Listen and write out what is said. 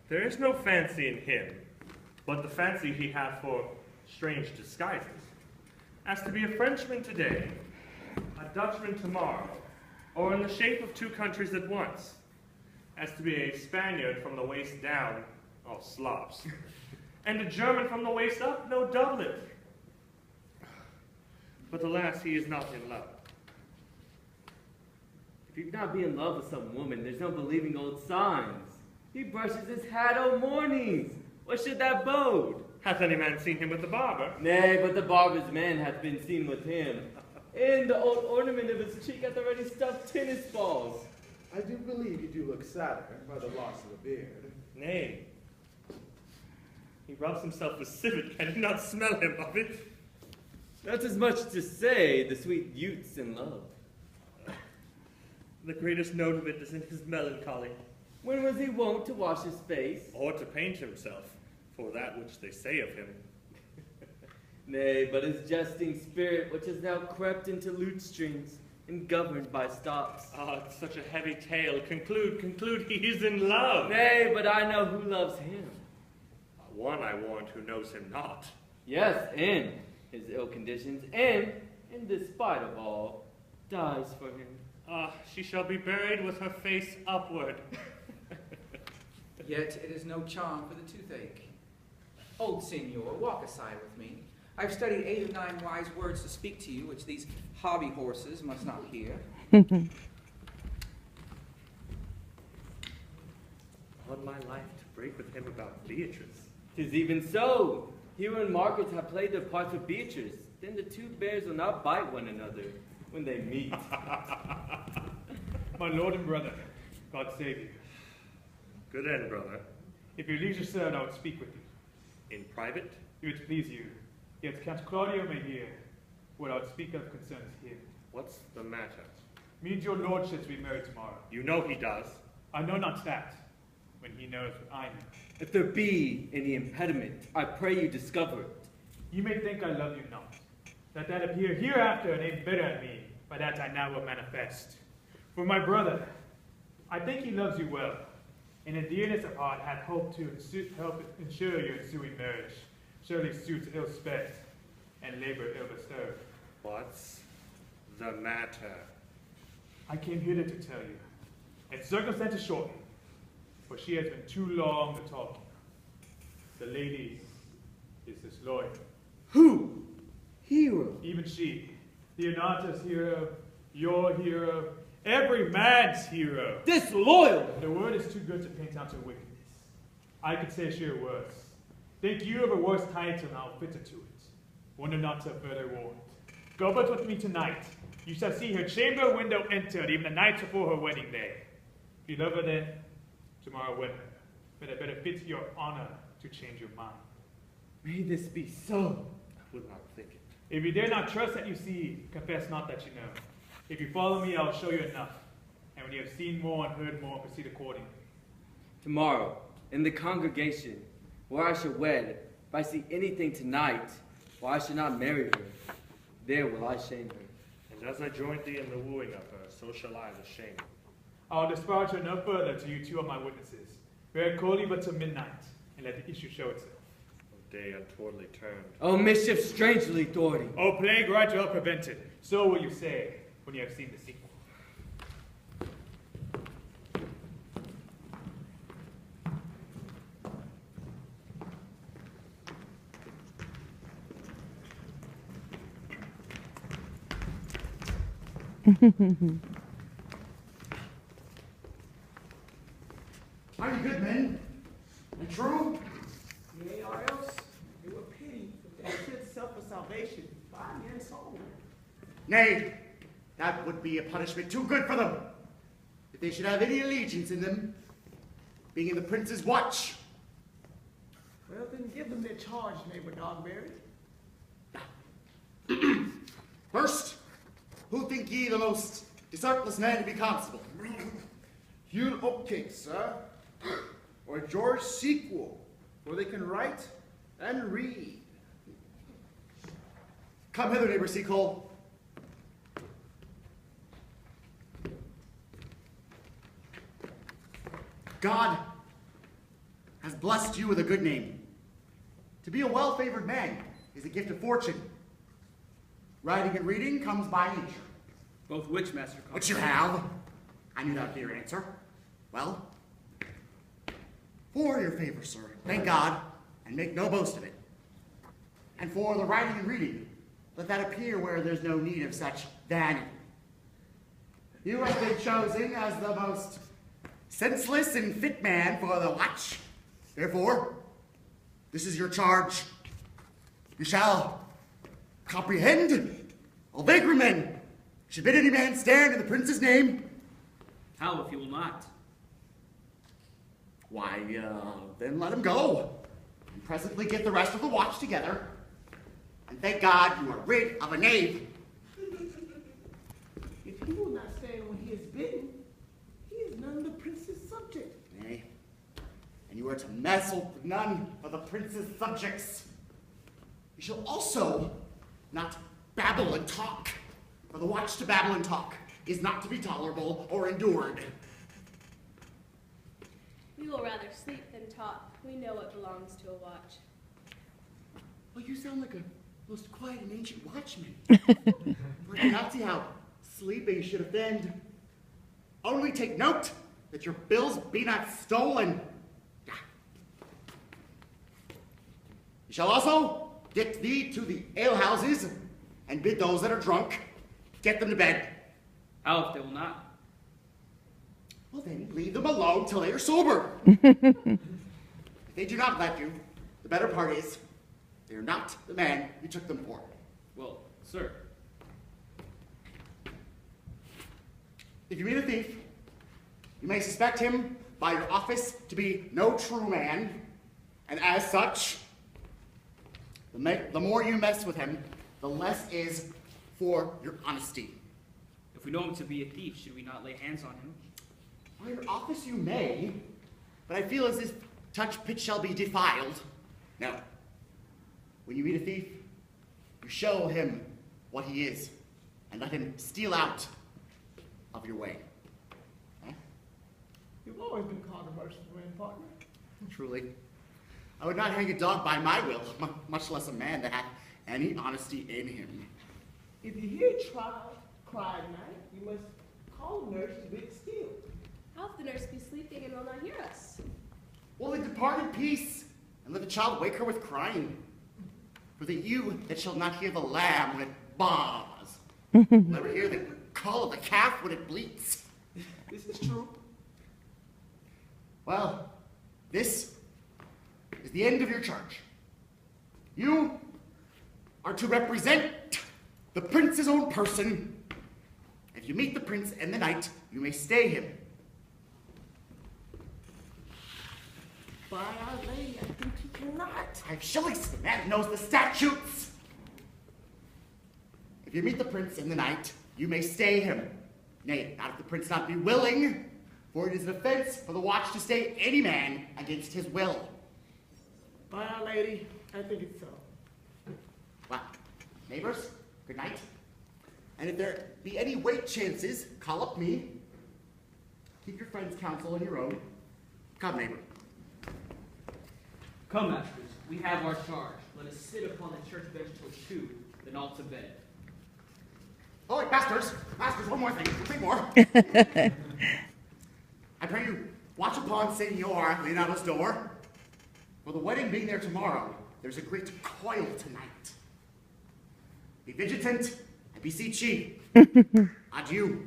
There is no fancy in him, but the fancy he hath for strange disguises. As to be a Frenchman today, a Dutchman tomorrow, or in the shape of two countries at once. As to be a Spaniard from the waist down, all slops, and a German from the waist up, no doublet. But alas, he is not in love. If you cannot be in love with some woman, there's no believing old signs. He brushes his hat o' mornings. What should that bode? Hath any man seen him with the barber? Nay, but the barber's man hath been seen with him. And the old ornament of his cheek hath already stuffed tennis balls. I do believe you do look sadder by the loss of a beard. Nay. He rubs himself with civet. Can you not smell him of it? That's as much to say the sweet youth's in love. The greatest note of it is in his melancholy. When was he wont to wash his face? Or to paint himself, for that which they say of him. Nay, but his jesting spirit, which has now crept into lute strings and governed by stops. Ah, it's such a heavy tale. Conclude, he is in love. Nay, but I know who loves him. One I warrant who knows him not. Yes, in his ill conditions, and, in despite of all, dies for him. Ah, she shall be buried with her face upward. Yet it is no charm for the toothache. Old Signor, walk aside with me. I've studied 8 or 9 wise words to speak to you, which these hobby horses must not hear. On my life to break with him about Beatrice. 'Tis even so. Hero and Margaret have played their parts with Beatrice. Then the two bears will not bite one another when they meet. My lord and brother, God save you. Good end, brother. If your leisure, sir, I would speak with you. In private? If it please you, yet Count Claudio may hear what I would speak of concerns him. What's the matter? Me and your lordship to be married tomorrow. You know he does. I know not that, when he knows what I know. If there be any impediment, I pray you discover it. You may think I love you not, that appear hereafter and aim bitter at me, by that I now will manifest. For my brother, I think he loves you well, and in dearness of heart hath hoped to help ensure your ensuing marriage. Surely suits ill spent, and labor ill bestowed. What's the matter? I came hither to tell you, and circumstances shorten, for she has been too long the talking. The lady is disloyal. Who? Hero. Even she, Leonata's hero, your hero, every man's hero. Disloyal! The word is too good to paint out her wickedness. I could say she were worse. Think you of a worse title, and I'll fit her to it. Wonder not to further warned. Go but with me tonight. You shall see her chamber window entered, even the night before her wedding day. If you love her then, tomorrow wed her. But it better fit your honor to change your mind. May this be so. I would not think it. If you dare not trust that you see, confess not that you know. If you follow me, I'll show you enough. And when you have seen more and heard more, proceed accordingly. Tomorrow, in the congregation, where I shall wed, if I see anything tonight, why I should not marry her, there will I shame her. And as I joined thee in the wooing of her, so shall I the shame. I'll disparage her no further till you two are my witnesses. Bear it coolly but till midnight, and let the issue show itself. O day untowardly turned. Oh, mischief strangely thwarting. Oh, plague right well prevented. So will you say when you have seen the sequel. Are you good men? And true? Yea, or else it were pity if they should suffer salvation, body and soul. Nay, that would be a punishment too good for them, if they should have any allegiance in them, being in the prince's watch. Well, then give them their charge, neighbor Dogberry. First, who think ye the most disartless man to be constable? Hugh Oakcake, sir, or George Sequel, for they can write and read. Come hither, neighbor Seacole. God has blessed you with a good name. To be a well-favored man is a gift of fortune. Writing and reading comes by nature. Both which, Master Constable? Which you have. I knew that would be your answer. Well, for your favor, sir, thank God, and make no boast of it. And for the writing and reading, let that appear where there's no need of such vanity. You have been chosen as the most senseless and fit man for the watch. Therefore, this is your charge. You shall comprehend, obey men. Should bid any man stand in the prince's name. How if he will not? Why, then let him go. And presently get the rest of the watch together. And thank God you are rid of a knave. If he will not stand when he is bidden, he is none of the prince's subject. Nay, and you are to mess with none of the prince's subjects. You shall also not babble and talk, for the watch to babble and talk is not to be tolerable or endured. We will rather sleep than talk. We know what belongs to a watch. Well, you sound like a most quiet and ancient watchman. I cannot see how sleeping should offend. Only take note that your bills be not stolen. You shall also get thee to the alehouses and bid those that are drunk get them to bed. How if they will not? Well, then leave them alone till they are sober. If they do not let you, the better part is they are not the man you took them for. Well, sir. If you meet a thief, you may suspect him by your office to be no true man, and as such, the more you mess with him, the less is for your honesty. If we know him to be a thief, should we not lay hands on him? By your office you may, but I feel as if touch pitch shall be defiled. No. When you meet a thief, you show him what he is, and let him steal out of your way. Huh? You've always been called a merciful man, partner. Truly. I would not hang a dog by my will, much less a man that hath any honesty in him. If you hear a child cry at night, you must call a nurse to bid it still. How if the nurse be sleeping and will not hear us? Well, then depart in peace, and let the child wake her with crying. For the ewe that shall not hear the lamb when it baas, will never hear the call of the calf when it bleats. This is true. Well, this is the end of your charge. You are to represent the prince's own person. If you meet the prince in the night, you may stay him. By Our Lady, I think he cannot. 5 shillings to the man who knows the statutes. If you meet the prince in the night, you may stay him. Nay, not if the prince not be willing, for it is an offense for the watch to stay any man against his will. By Our Lady, I think it's so. Well, neighbors, good night. And if there be any weight chances, call up me. Keep your friend's counsel and your own. Come, neighbor. Come, masters, we have our charge. Let us sit upon the church bench till 2, then all to bed. Oh, wait, masters, one more thing, 3 more. I pray you watch upon Senor Leonardo's door. For the wedding being there tomorrow, there's a great coil tonight. Be vigilant, I beseech ye. Adieu.